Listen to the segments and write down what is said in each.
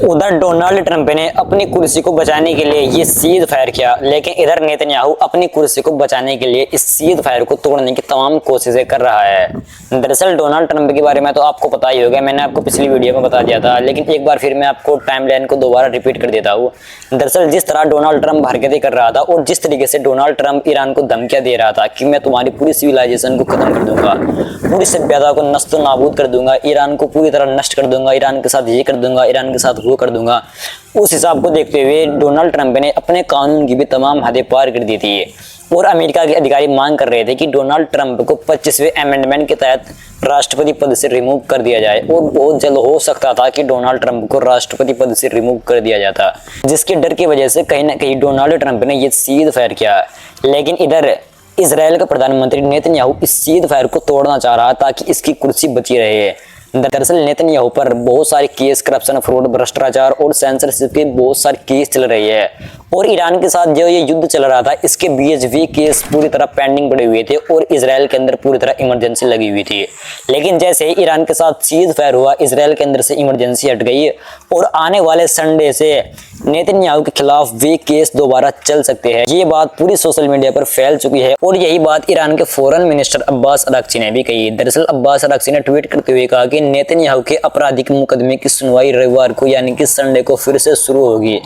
उधर Donald Trump ने अपनी कुर्सी को बचाने के लिए ये सीज फायर किया, लेकिन इधर नेतन्याहू अपनी कुर्सी को बचाने के लिए इस सीज फायर को तोड़ने की तमाम कोशिशें कर रहा है। दरअसल डोनाल्ड ट्रंप के बारे में तो आपको पता ही होगा, मैंने आपको पिछली वीडियो में बता दिया था, लेकिन एक बार फिर मैं आपको टाइमलाइन को दोबारा रिपीट कर देता हूँ। दरअसल जिस तरह डोनाल्ड ट्रंप हरकतें कर रहा था और जिस तरीके से डोनाल्ड ट्रंप ईरान को धमकियां दे रहा था कि मैं तुम्हारी पूरी सिविलाइजेशन को खत्म कर दूंगा, पूरी सभ्यता को नष्ट नाबूद कर दूंगा, ईरान को पूरी तरह नष्ट कर दूंगा, ईरान के साथ ये कर दूंगा, ईरान के साथ वो कर दूंगा, उस हिसाब को देखते हुए डोनाल्ड ट्रंप ने अपने कानून की भी तमाम हदें पार कर दी थी। और अमेरिका के अधिकारी मांग कर रहे थे कि डोनाल्ड ट्रंप को 25वें अमेंडमेंट के तहत राष्ट्रपति पद से रिमूव कर दिया जाए, और बहुत जल्द हो सकता था कि डोनाल्ड ट्रंप को राष्ट्रपति पद से रिमूव कर दिया जाता, जिसके डर की वजह से कहीं ना कहीं डोनाल्ड ट्रंप ने यह सीज फायर किया। लेकिन इधर इजराइल का प्रधानमंत्री नेतन्याहू इस सीज फायर को तोड़ना चाह रहा ताकि इसकी कुर्सी बची रहे। दरअसल नेतन्याहू पर बहुत सारे केस, करप्शन, फ्रॉड, भ्रष्टाचार और सेंसरशिप के बहुत सारे केस चल रही है, और ईरान के साथ जो ये युद्ध चल रहा था इसके बीच भी केस पूरी तरह पेंडिंग पड़े हुए थे और इजराइल के अंदर पूरी तरह इमरजेंसी लगी हुई थी। लेकिन जैसे ही ईरान के साथ सीज फायर हुआ, इजराइल के अंदर से इमरजेंसी हट गई और आने वाले संडे से नेतन्याहू के खिलाफ वे केस दोबारा चल सकते हैं। ये बात पूरी सोशल मीडिया पर फैल चुकी है और यही बात ईरान के फॉरेन मिनिस्टर अब्बास अराक्ची ने भी कही। दरअसल अब्बास अराक्ची ने ट्वीट करते हुए कहा कि नेतन्याहू के आपराधिक मुकदमे की सुनवाई रविवार को यानी कि संडे को फिर से शुरू होगी।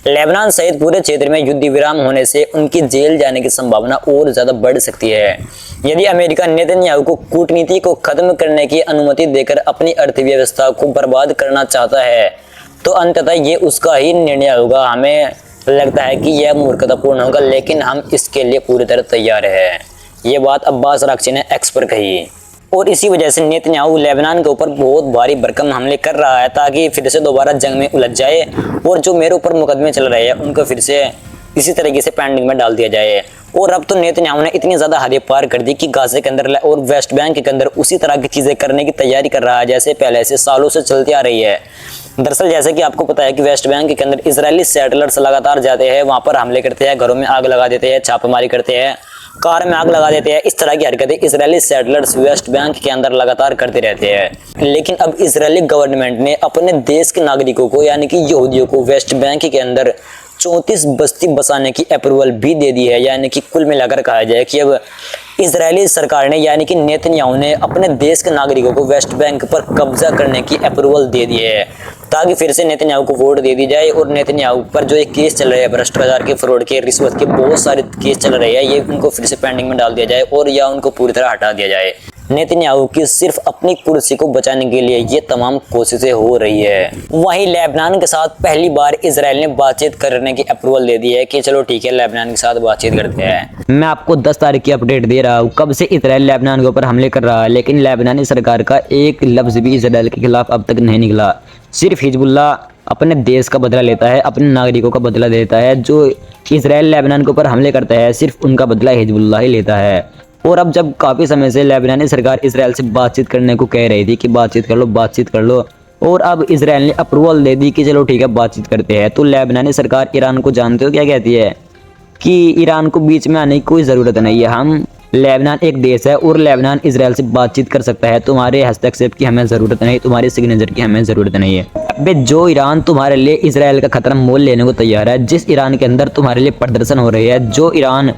लेबनान सहित पूरे क्षेत्र में युद्ध विराम होने से उनकी जेल जाने की संभावना और ज्यादा बढ़ सकती है। यदि अमेरिका नेतन्याहू को कूटनीति को खत्म करने की अनुमति देकर अपनी अर्थव्यवस्था को बर्बाद करना चाहता है तो अंततः ये उसका ही निर्णय होगा। हमें लगता है कि यह मूर्खतापूर्ण होगा, लेकिन हम इसके लिए पूरी तरह तैयार हैं। ये बात अब्बास अराक्ची ने एक्स पर कही। और इसी वजह से नेतन्याहू लेबनान के ऊपर बहुत भारी भरकम हमले कर रहा है ताकि फिर से दोबारा जंग में उलझ जाए और जो मेरे ऊपर मुकदमे चल रहे हैं उनको फिर से इसी तरीके से पेंडिंग में डाल दिया जाए। और अब तो नेतन्याहू ने इतनी ज्यादा हदें पार कर दी कि गाजा के अंदर और वेस्ट बैंक के अंदर उसी तरह की चीजें करने की तैयारी कर रहा है जैसे पहले से सालों से चलती आ रही है। दरअसल जैसे कि आपको पता है कि वेस्ट बैंक के अंदर इजरायली सेटलर्स लगातार जाते हैं, वहां पर हमले करते हैं, घरों में आग लगा देते हैं, छापेमारी करते हैं, कार में आग लगा देते हैं। इस तरह की हरकतें इजरायली सेटलर्स वेस्ट बैंक के अंदर लगातार करते रहते हैं। लेकिन अब इजरायली गवर्नमेंट ने अपने देश के नागरिकों को यानी कि यहूदियों को वेस्ट बैंक के अंदर 34 बस्ती बसाने की अप्रूवल भी दे दी है। यानी कि कुल मिलाकर कहा जाए कि अब इजरायली सरकार ने यानी कि नेतन्याहू ने अपने देश के नागरिकों को वेस्ट बैंक पर कब्जा करने की अप्रूवल दे दी है ताकि फिर से नेतन्याहू को वोट दे दी जाए। और नेतन्याहू पर जो ये केस चल रहे हैं भ्रष्टाचार के, फ्रॉड के, रिश्वत के बहुत सारे केस चल रहे हैं, ये उनको फिर से पेंडिंग में डाल दिया जाए और या उनको पूरी तरह हटा दिया जाए। नेतन्याहू की सिर्फ अपनी कुर्सी को बचाने के लिए ये तमाम कोशिशें हो रही है। वहीं लेबनान के साथ पहली बार इजराइल ने बातचीत करने की अप्रूवल दे दी है कि चलो ठीक है लेबनान के साथ बातचीत करते हैं। मैं आपको 10 तारीख की अपडेट दे रहा हूँ कब से इजराइल लेबनान के ऊपर हमले कर रहा है, लेकिन लेबनानी सरकार का एक लफ्ज भी इजराइल के खिलाफ अब तक नहीं निकला। सिर्फ हिजबुल्लाह अपने देश का बदला लेता है, अपने नागरिकों का बदला देता है। जो इजराइल लेबनान के ऊपर हमले करता है सिर्फ उनका बदला हिजबुल्लाह ही लेता है। और अब जब काफ़ी समय से लेबनानी सरकार इजराइल से बातचीत करने को कह रही थी कि बातचीत कर लो, और अब इजराइल ने अप्रूवल दे दी कि चलो ठीक है बातचीत करते हैं, तो लेबनानी सरकार ईरान को जानते हो क्या कहती है कि ईरान को बीच में आने की कोई ज़रूरत नहीं है, हम लेबनान एक देश है और लेबनान इजराइल से बातचीत कर सकता है, तुम्हारे हस्तक्षेप की हमें ज़रूरत नहीं, तुम्हारे सिग्नेचर की हमें ज़रूरत नहीं है। अबे जो ईरान तुम्हारे लिए इजराइल का खतरा मोल लेने को तैयार है, जिस ईरान के अंदर तुम्हारे लिए प्रदर्शन हो रही है, जो ईरान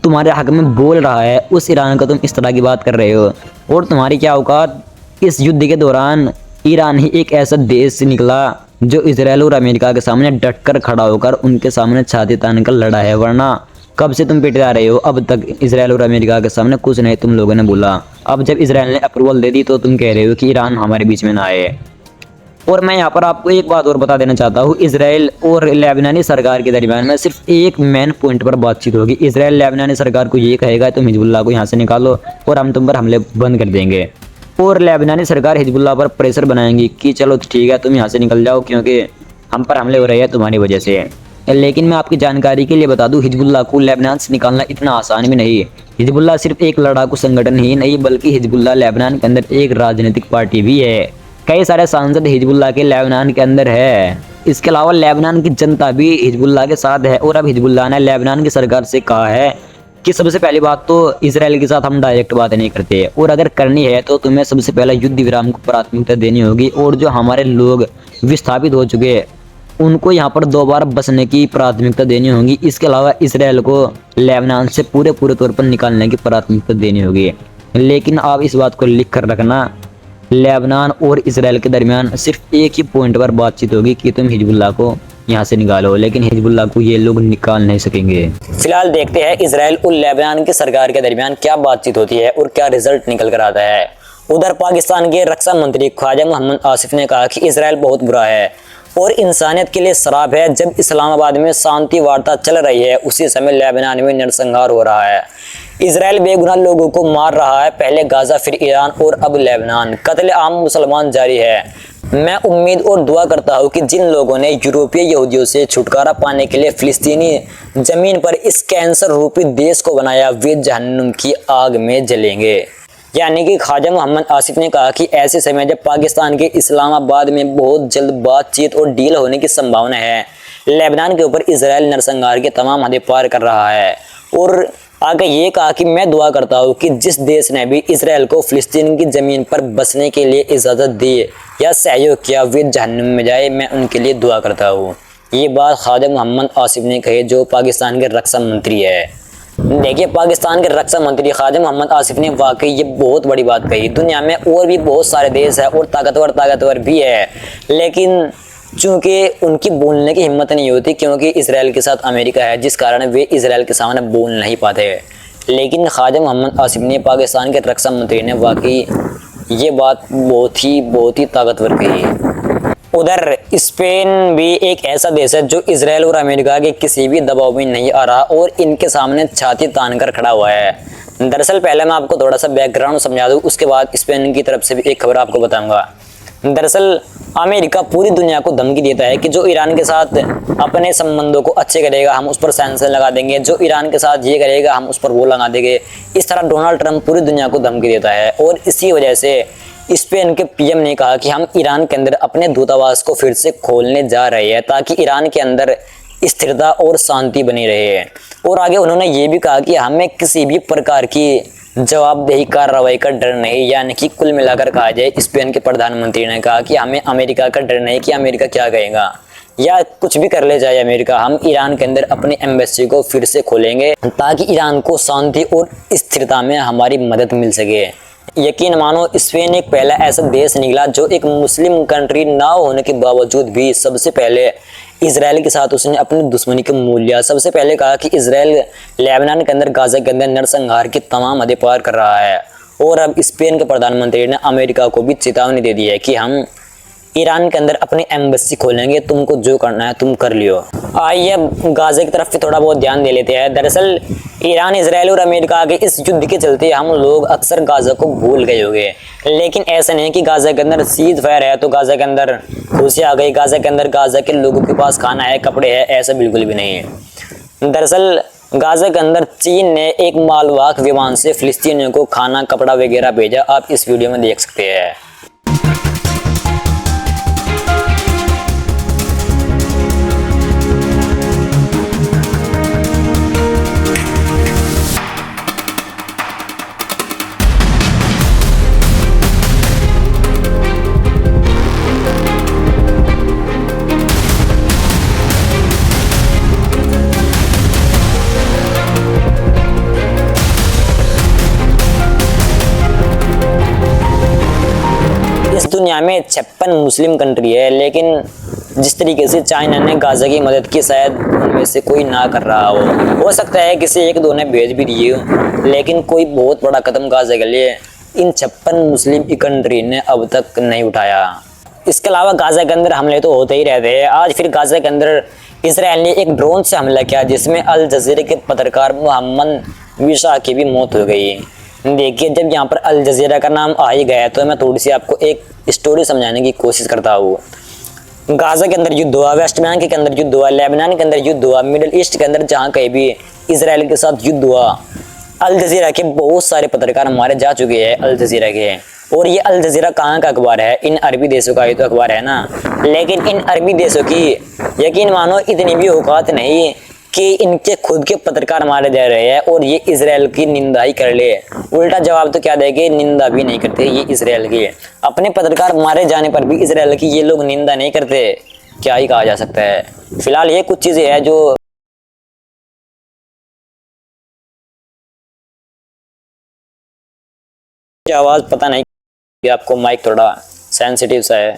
तुम्हारे हक में बोल रहा है, उस ईरान का तुम इस तरह की बात कर रहे हो। और तुम्हारी क्या औकात, इस युद्ध के दौरान ईरान ही एक ऐसा देश निकला जो इजराइल और अमेरिका के सामने डटकर खड़ा होकर उनके सामने छाती तान कर लड़ा है, वरना कब से तुम पिटते आ रहे हो। अब तक इजराइल और अमेरिका के सामने कुछ नहीं तुम लोगों ने बोला। अब जब इजराइल ने अप्रूवल दे दी तो तुम कह रहे हो कि ईरान हमारे बीच में ना आए। और मैं यहाँ पर आपको एक बात और बता देना चाहता हूँ, इजराइल और लेबनानी सरकार के दरमियान में सिर्फ एक मेन पॉइंट पर बातचीत होगी। इजराइल लेबनानी सरकार को ये कहेगा तुम हिजबुल्लाह को यहाँ से निकालो और हम तुम पर हमले बंद कर देंगे, और लेबनानी सरकार हिजबुल्लाह पर प्रेशर बनाएंगी कि चलो ठीक है तुम यहाँ से निकल जाओ क्योंकि हम पर हमले हो रहे हैं तुम्हारी वजह से। लेकिन मैं आपकी जानकारी के लिए बता दूं, हिजबुल्लाह को लेबनान से निकालना इतना आसान भी नहीं है। हिजबुल्लाह सिर्फ एक लड़ाकू संगठन ही नहीं बल्कि हिजबुल्लाह लेबनान के अंदर एक राजनीतिक पार्टी भी है। कई सारे सांसद हिजबुल्लाह के लेबनान के अंदर है। इसके अलावा लेबनान की जनता भी हिजबुल्लाह के साथ है। और अब हिजबुल्लाह ने लेबनान की सरकार से कहा है कि सबसे पहली बात तो इजराइल के साथ हम डायरेक्ट बात नहीं करते, और अगर करनी है तो तुम्हें सबसे पहले युद्ध विराम को प्राथमिकता देनी होगी, और जो हमारे लोग विस्थापित हो चुके हैं उनको यहाँ पर दोबारा बसने की प्राथमिकता देनी होगी। इसके अलावा इसराइल को लेबनान से पूरे तौर पर निकालने की प्राथमिकता देनी होगी। लेकिन आप इस बात को लिख कर रखना, लेबनान और इसराइल के दरमियान सिर्फ एक ही पॉइंट पर बातचीत होगी कि तुम हिजबुल्लाह को यहाँ से निकालो, लेकिन हिजबुल्लाह को ये लोग निकाल नहीं सकेंगे। फिलहाल देखते हैं इसराइल और लेबनान की सरकार के दरमियान क्या बातचीत होती है और क्या रिजल्ट निकल कर आता है। उधर पाकिस्तान के रक्षा मंत्री ख्वाजा मोहम्मद आसिफ ने कहा कि इसराइल बहुत बुरा है और इंसानियत के लिए शराब है। जब इस्लामाबाद में शांति वार्ता चल रही है उसी समय लेबनान में नरसंहार हो रहा है। इसराइल बेगुनाह लोगों को मार रहा है, पहले गाजा फिर ईरान और अब लेबनान। कत्ले आम मुसलमान जारी है। मैं उम्मीद और दुआ करता हूँ कि जिन लोगों ने यूरोपीय यहूदियों से छुटकारा पाने के लिए फिलिस्तीनी जमीन पर इस कैंसर रूपी देश को बनाया, वे जहन्नुम की आग में जलेंगे। यानी कि ख्वाजा मोहम्मद आसिफ ने कहा कि ऐसे समय जब पाकिस्तान के इस्लामाबाद में बहुत जल्द बातचीत और डील होने की संभावना है, लेबनान के ऊपर इसराइल नरसंहार के तमाम हदें पार कर रहा है। और आगे ये कहा कि मैं दुआ करता हूँ कि जिस देश ने भी इसराइल को फिलिस्तीन की ज़मीन पर बसने के लिए इजाज़त दी या सहयोग किया, वे जहन्नुम में जाए, मैं उनके लिए दुआ करता हूँ। ये बात ख्वाजा मोहम्मद आसिफ ने कही, जो पाकिस्तान के रक्षा मंत्री है। देखिए, पाकिस्तान के रक्षा मंत्री ख्वाजा मोहम्मद आसिफ ने वाकई ये बहुत बड़ी बात कही। दुनिया में और भी बहुत सारे देश है और ताकतवर भी है, लेकिन चूंकि उनकी बोलने की हिम्मत नहीं होती, क्योंकि इसराइल के साथ अमेरिका है, जिस कारण वे इसराइल के सामने बोल नहीं पाते। लेकिन ख्वाजा मोहम्मद आसिफ ने, पाकिस्तान के रक्षा मंत्री ने, वाकई ये बात बहुत ही ताकतवर कही। उधर स्पेन भी एक ऐसा देश है जो इसराइल और अमेरिका के किसी भी दबाव में नहीं आ रहा और इनके सामने छाती तान कर खड़ा हुआ है। दरअसल पहले मैं आपको थोड़ा सा बैकग्राउंड समझा दूं, उसके बाद स्पेन की तरफ से भी एक खबर आपको बताऊंगा। दरअसल अमेरिका पूरी दुनिया को धमकी देता है कि जो ईरान के साथ अपने संबंधों को अच्छे करेगा हम उस पर सैंक्शन लगा देंगे, जो ईरान के साथ ये करेगा हम उस पर वो लगा देंगे। इस तरह डोनाल्ड ट्रंप पूरी दुनिया को धमकी देता है और इसी वजह से स्पेन के पीएम ने कहा कि हम ईरान के अंदर अपने दूतावास को फिर से खोलने जा रहे हैं ताकि ईरान के अंदर स्थिरता और शांति बनी रहे। और आगे उन्होंने ये भी कहा कि हमें किसी भी प्रकार की जवाबदेही कार्रवाई का डर नहीं। यानी कि कुल मिलाकर कहा जाए, स्पेन के प्रधानमंत्री ने कहा कि हमें अमेरिका का डर नहीं कि अमेरिका क्या कहेगा या कुछ भी कर ले जाए अमेरिका, हम ईरान के अंदर अपनी एम्बेसी को फिर से खोलेंगे ताकि ईरान को शांति और स्थिरता में हमारी मदद मिल सके। यकीन मानो, स्पेन एक पहला ऐसा देश निकला जो एक मुस्लिम कंट्री ना होने के बावजूद भी सबसे पहले इसराइल के साथ उसने अपनी दुश्मनी के मूल लिया। सबसे पहले कहा कि इसराइल लेबनान के अंदर, गाजा के अंदर नरसंहार की तमाम हदें पार कर रहा है। और अब स्पेन के प्रधानमंत्री ने अमेरिका को भी चेतावनी दे दी है कि हम ईरान के अंदर अपनी एम्बेसी खोलेंगे, तुमको जो करना है तुम कर लियो। आइए गाजा की तरफ भी थोड़ा बहुत ध्यान दे लेते हैं। दरअसल ईरान, इसराइल और अमेरिका के इस युद्ध के चलते हम लोग अक्सर गाजा को भूल गए होंगे, लेकिन ऐसा नहीं कि गाजा के अंदर सीज फायर है तो गाजा के अंदर खुशी आ गई, गाजा के अंदर गाजा के लोगों के पास खाना है, कपड़े है, ऐसा बिल्कुल भी नहीं है। दरअसल गाजा के अंदर चीन ने एक मालवाहक विमान से फिलिस्तीनियों को खाना, कपड़ा वगैरह भेजा। आप इस वीडियो में देख सकते हैं। दुनिया में 56 मुस्लिम कंट्री है, लेकिन जिस तरीके से चाइना ने गाजा की मदद की, शायद उनमें से कोई ना कर रहा हो सकता है किसी एक दो ने भेज भी दिए हो, लेकिन कोई बहुत बड़ा कदम गाजा के लिए इन 56 मुस्लिम कंट्री ने अब तक नहीं उठाया। इसके अलावा गाजा के अंदर हमले तो होते ही रहते हैं। आज फिर गाजा के अंदर इसराइल ने एक ड्रोन से हमला किया जिसमें अल जजीरा के पत्रकार मोहम्मद विशा की भी मौत हो गई। देखिए, जब यहाँ पर अल जजीरा का नाम आ ही गया तो मैं थोड़ी सी आपको एक स्टोरी समझाने की कोशिश करता हूँ। गाजा के अंदर युद्ध हुआ, वेस्ट बैंक के अंदर युद्ध हुआ, लेबनान के अंदर युद्ध हुआ, मिडिल ईस्ट के अंदर जहाँ कहीं भी इसराइल के साथ युद्ध हुआ, अल जजीरा के बहुत सारे पत्रकार मारे जा चुके हैं अल जजीरा के। और ये अल जजीरा कहाँ का अखबार है? इन अरबी देशों का ही तो अखबार है ना। लेकिन इन अरबी देशों की यकीन मानो इतनी भी औकात नहीं कि इनके खुद के पत्रकार मारे जा रहे हैं और ये इसराइल की निंदा ही कर ले। उल्टा जवाब तो क्या देंगे, निंदा भी नहीं करते ये इसराइल की। अपने पत्रकार मारे जाने पर भी इसराइल की ये लोग निंदा नहीं करते। क्या ही कहा जा सकता है। फिलहाल ये कुछ चीज़ें हैं जो आवाज़ पता नहीं कि आपको माइक थोड़ा सेंसिटिव सा है।